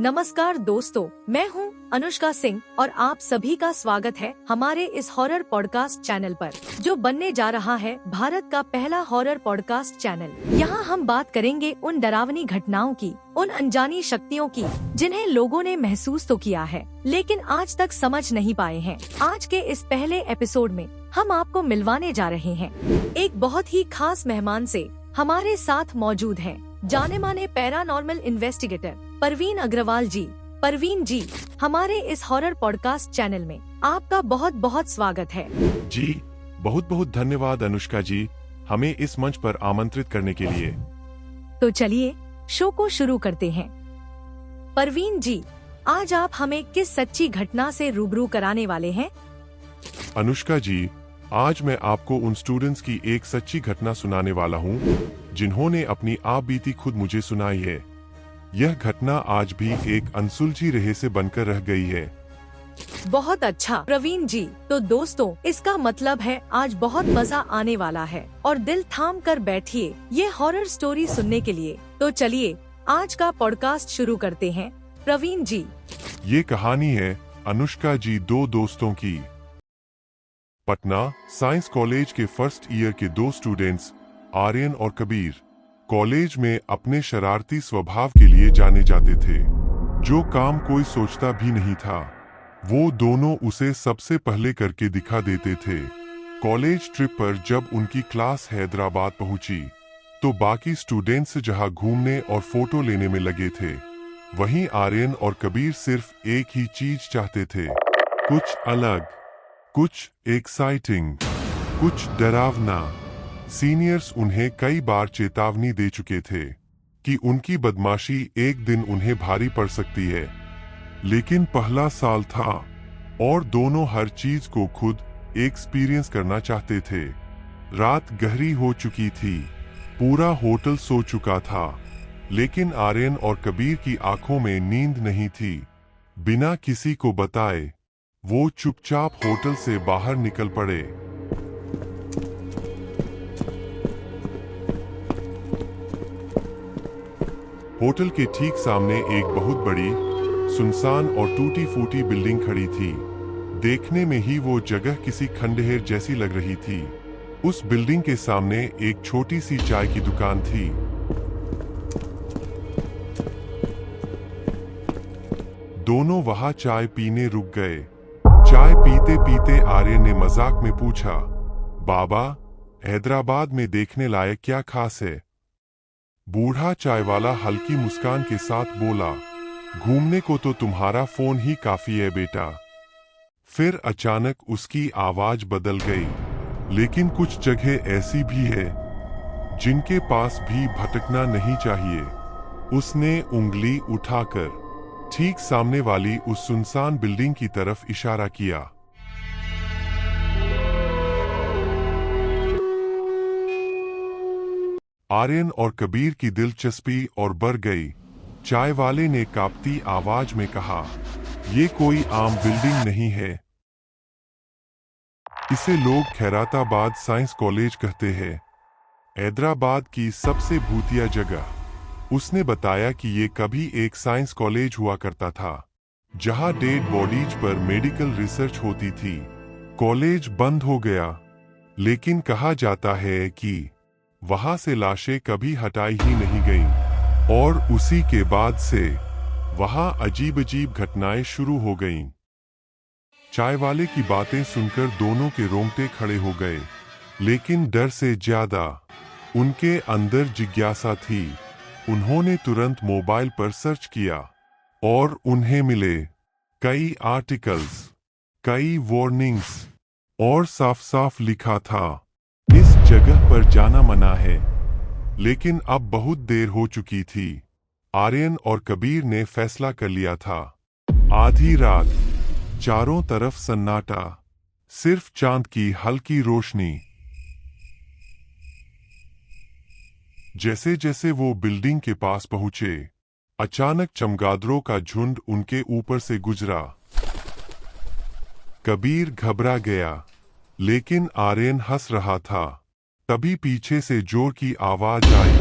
नमस्कार दोस्तों, मैं हूं अनुष्का सिंह और आप सभी का स्वागत है हमारे इस हॉरर पॉडकास्ट चैनल पर, जो बनने जा रहा है भारत का पहला हॉरर पॉडकास्ट चैनल। यहाँ हम बात करेंगे उन डरावनी घटनाओं की, उन अनजानी शक्तियों की, जिन्हें लोगों ने महसूस तो किया है लेकिन आज तक समझ नहीं पाए हैं। आज के इस पहले एपिसोड में हम आपको मिलवाने जा रहे हैं एक बहुत ही खास मेहमान से। हमारे साथ मौजूद हैं जाने माने पैरानॉर्मल इन्वेस्टिगेटर परवीन अग्रवाल जी। परवीन जी, हमारे इस हॉरर पॉडकास्ट चैनल में आपका बहुत बहुत स्वागत है। जी, बहुत बहुत धन्यवाद अनुष्का जी, हमें इस मंच पर आमंत्रित करने के लिए। तो चलिए शो को शुरू करते हैं। परवीन जी, आज आप हमें किस सच्ची घटना से रूबरू कराने वाले हैं? अनुष्का जी, आज मैं आपको उन स्टूडेंट्स की एक सच्ची घटना सुनाने वाला हूँ जिन्होंने अपनी आप बीती खुद मुझे सुनाई है। यह घटना आज भी एक अनसुलझी रहस्य बनकर रह गई है। बहुत अच्छा प्रवीण जी, तो दोस्तों इसका मतलब है आज बहुत मजा आने वाला है और दिल थाम कर बैठिए ये हॉरर स्टोरी सुनने के लिए। तो चलिए आज का पॉडकास्ट शुरू करते हैं। प्रवीण जी, ये कहानी है अनुष्का जी दो दोस्तों की। पटना साइंस कॉलेज के फर्स्ट ईयर के दो स्टूडेंट्स आर्यन और कबीर कॉलेज में अपने शरारती स्वभाव के लिए जाने जाते थे। जो काम कोई सोचता भी नहीं था वो दोनों उसे सबसे पहले करके दिखा देते थे। कॉलेज ट्रिप पर जब उनकी क्लास हैदराबाद पहुंची तो बाकी स्टूडेंट्स जहां घूमने और फोटो लेने में लगे थे, वहीं आर्यन और कबीर सिर्फ एक ही चीज चाहते थे, कुछ अलग, कुछ एक्साइटिंग, कुछ डरावना। सीनियर्स उन्हें कई बार चेतावनी दे चुके थे कि उनकी बदमाशी एक दिन उन्हें भारी पड़ सकती है, लेकिन पहला साल था और दोनों हर चीज को खुद एक्सपीरियंस करना चाहते थे। रात गहरी हो चुकी थी, पूरा होटल सो चुका था, लेकिन आर्यन और कबीर की आंखों में नींद नहीं थी। बिना किसी को बताए वो चुपचाप होटल से बाहर निकल पड़े। होटल के ठीक सामने एक बहुत बड़ी, सुनसान और टूटी फूटी बिल्डिंग खड़ी थी। देखने में ही वो जगह किसी खंडहर जैसी लग रही थी। उस बिल्डिंग के सामने एक छोटी सी चाय की दुकान थी। दोनों वहां चाय पीने रुक गए। चाय पीते पीते आर्यन ने मजाक में पूछा, बाबा, हैदराबाद में देखने लायक क्या खास है? बूढ़ा चाय वाला हल्की मुस्कान के साथ बोला, घूमने को तो तुम्हारा फोन ही काफी है बेटा। फिर अचानक उसकी आवाज बदल गई, लेकिन कुछ जगह ऐसी भी है जिनके पास भी भटकना नहीं चाहिए। उसने उंगली उठाकर ठीक सामने वाली उस सुनसान बिल्डिंग की तरफ इशारा किया। आर्यन और कबीर की दिलचस्पी और बढ़ गई। चाय वाले ने कांपती आवाज में कहा, ये कोई आम बिल्डिंग नहीं है, इसे लोग खैराताबाद साइंस कॉलेज कहते हैं, हैदराबाद की सबसे भूतिया जगह। उसने बताया कि ये कभी एक साइंस कॉलेज हुआ करता था जहां डेड बॉडीज पर मेडिकल रिसर्च होती थी। कॉलेज बंद हो गया, लेकिन कहा जाता है कि वहां से लाशें कभी हटाई ही नहीं गईं और उसी के बाद से वहां अजीब अजीब घटनाएं शुरू हो गईं। चाय वाले की बातें सुनकर दोनों के रोंगटे खड़े हो गए, लेकिन डर से ज्यादा उनके अंदर जिज्ञासा थी। उन्होंने तुरंत मोबाइल पर सर्च किया और उन्हें मिले कई आर्टिकल्स, कई वार्निंग्स और साफ साफ लिखा था, इस जगह पर जाना मना है। लेकिन अब बहुत देर हो चुकी थी। आर्यन और कबीर ने फैसला कर लिया था। आधी रात, चारों तरफ सन्नाटा, सिर्फ चांद की हल्की रोशनी। जैसे जैसे वो बिल्डिंग के पास पहुंचे, अचानक चमगादड़ों का झुंड उनके ऊपर से गुजरा। कबीर घबरा गया, लेकिन आर्यन हंस रहा था। तभी पीछे से जोर की आवाज आई,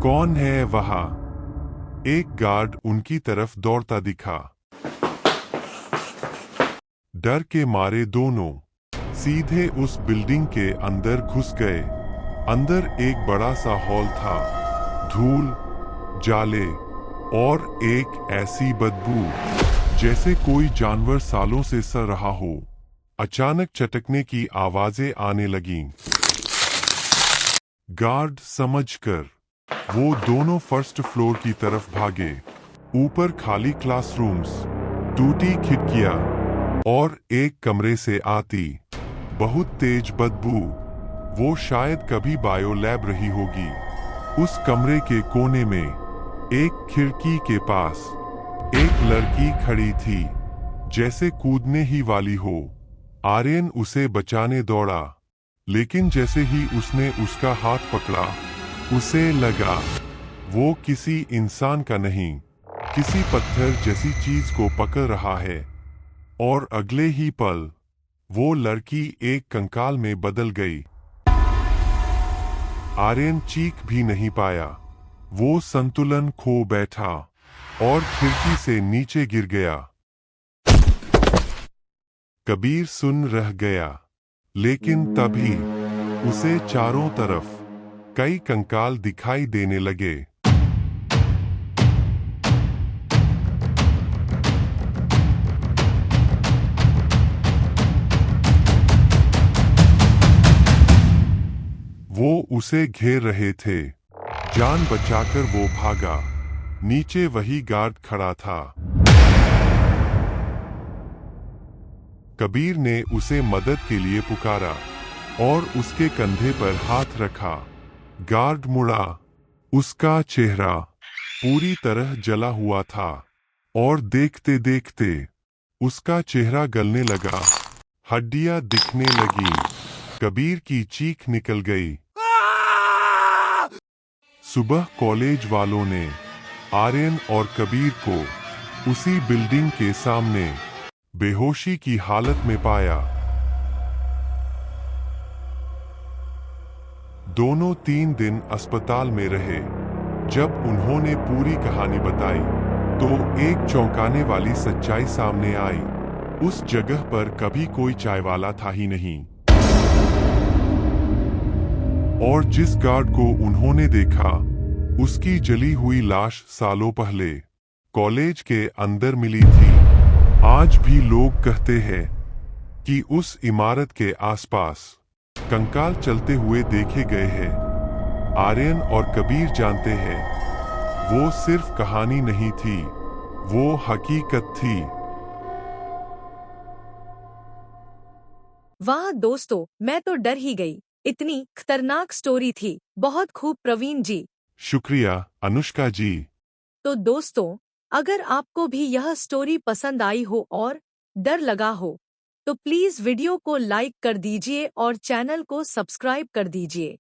कौन है वहां? एक गार्ड उनकी तरफ दौड़ता दिखा। डर के मारे दोनों सीधे उस बिल्डिंग के अंदर घुस गए। अंदर एक बड़ा सा हॉल था, धूल, जाले और एक ऐसी बदबू जैसे कोई जानवर सालों से सड़ रहा हो। अचानक चटकने की आवाजें आने लगीं। गार्ड समझकर वो दोनों फर्स्ट फ्लोर की तरफ भागे। ऊपर खाली क्लासरूम्स, टूटी खिड़कियां और एक कमरे से आती बहुत तेज बदबू। वो शायद कभी बायो लैब रही होगी। उस कमरे के कोने में एक खिड़की के पास एक लड़की खड़ी थी, जैसे कूदने ही वाली हो। आर्यन उसे बचाने दौड़ा, लेकिन जैसे ही उसने उसका हाथ पकड़ा, उसे लगा वो किसी इंसान का नहीं, किसी पत्थर जैसी चीज को पकड़ रहा है। और अगले ही पल वो लड़की एक कंकाल में बदल गई। आर्यन चीख भी नहीं पाया। वो संतुलन खो बैठा और खिड़की से नीचे गिर गया। कबीर सुन रह गया, लेकिन तभी उसे चारों तरफ कई कंकाल दिखाई देने लगे। वो उसे घेर रहे थे। जान बचाकर वो भागा। नीचे वही गार्ड खड़ा था। कबीर ने उसे मदद के लिए पुकारा और उसके कंधे पर हाथ रखा। गार्ड मुड़ा। उसका चेहरा पूरी तरह जला हुआ था और देखते देखते उसका चेहरा गलने लगा, हड्डियां दिखने लगी। कबीर की चीख निकल गई। सुबह कॉलेज वालों ने आर्यन और कबीर को उसी बिल्डिंग के सामने बेहोशी की हालत में पाया। दोनों 3 दिन अस्पताल में रहे। जब उन्होंने पूरी कहानी बताई तो एक चौंकाने वाली सच्चाई सामने आई। उस जगह पर कभी कोई चाय वाला था ही नहीं, और जिस गार्ड को उन्होंने देखा, उसकी जली हुई लाश सालों पहले कॉलेज के अंदर मिली थी। आज भी लोग कहते हैं कि उस इमारत के आसपास कंकाल चलते हुए देखे गए हैं। आर्यन और कबीर जानते हैं, वो सिर्फ कहानी नहीं थी, वो हकीकत थी। वाह दोस्तों, मैं तो डर ही गई। इतनी खतरनाक स्टोरी थी। बहुत खूब प्रवीण जी। शुक्रिया अनुष्का जी। तो दोस्तों, अगर आपको भी यह स्टोरी पसंद आई हो और डर लगा हो, तो प्लीज वीडियो को लाइक कर दीजिए और चैनल को सब्सक्राइब कर दीजिए।